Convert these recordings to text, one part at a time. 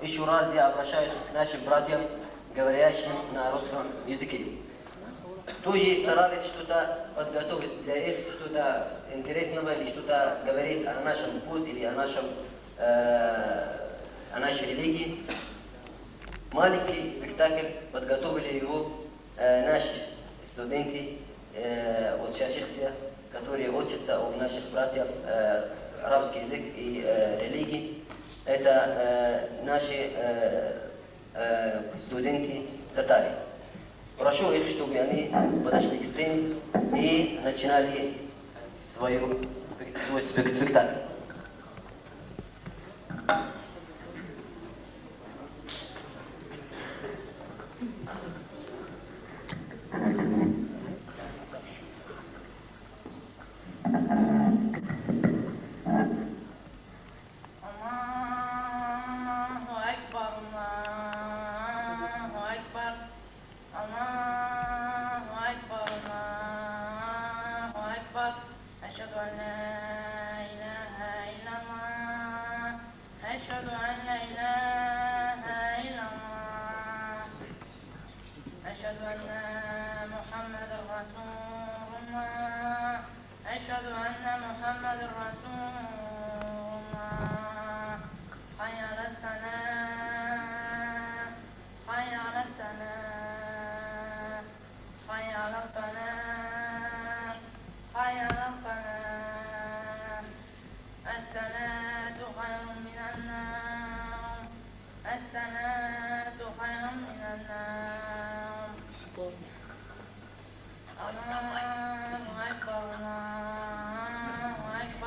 еще раз я обращаюсь к нашим братьям, говорящим на русском языке. Кто есть старались что-то подготовить для их, что-то интересного или что-то говорит о нашем пути или о нашей религии. Маленький спектакль подготовили его наши студенты, учащихся, которые учатся у наших братьев арабский язык и религии. Это наши студенты татары. Прошу их, чтобы они подошли к сцене и начинали свой спектакль.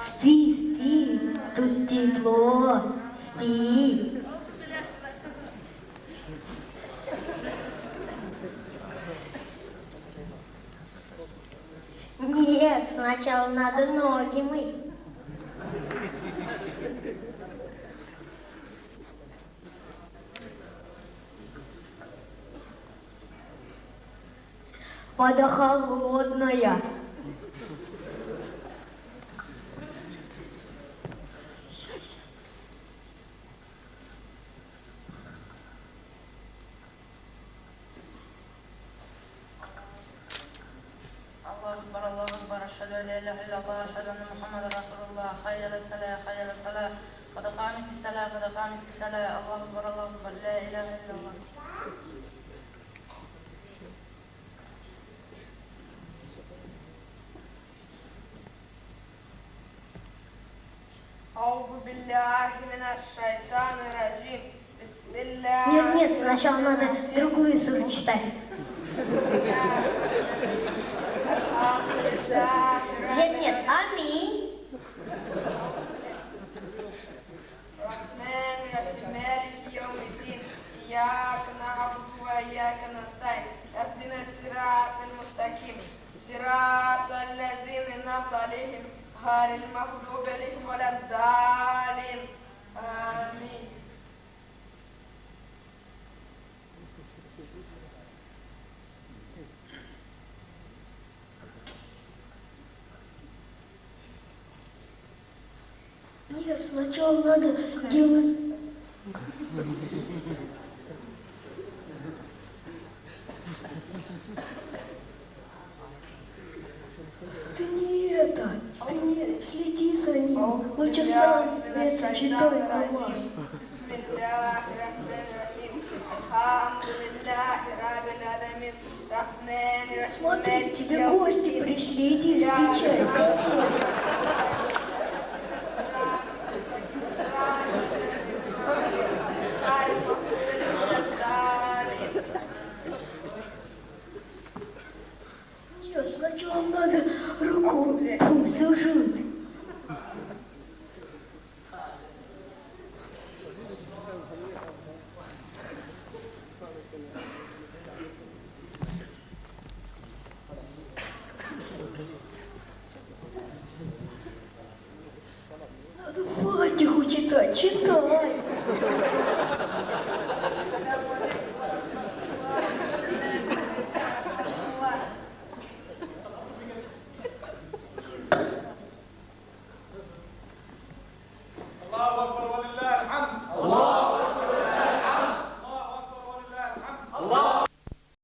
Спи, спи, тут тепло, спи. Нет, сначала надо ноги мыть. Вода холодная. أشهد أن لا إله إلا الله أشهد أن محمدا رسول الله حي على الصلاة حي على الفلاح قد قامت الصلاة قد قامت الصلاة الله أكبر الله أكبر لا إله إلا الله. أعوذ بالله من الشيطان الرجيم بسم الله. Нет, сначала надо другую суру читать. Нет, аминь. إياك نعبد وإياك نستعين اهدنا الصراط المستقيم صراط الذين أنعمت عليهم غير المغضوب عليهم ولا الضالين آمين. Нет, сначала надо делать... Ты не следи за ним. Лучше сам это читай намаз. Смотри, тебе гости пришли, иди встречай. Нет, сначала надо руку сужить. Надо Фатиху читать, читай. الله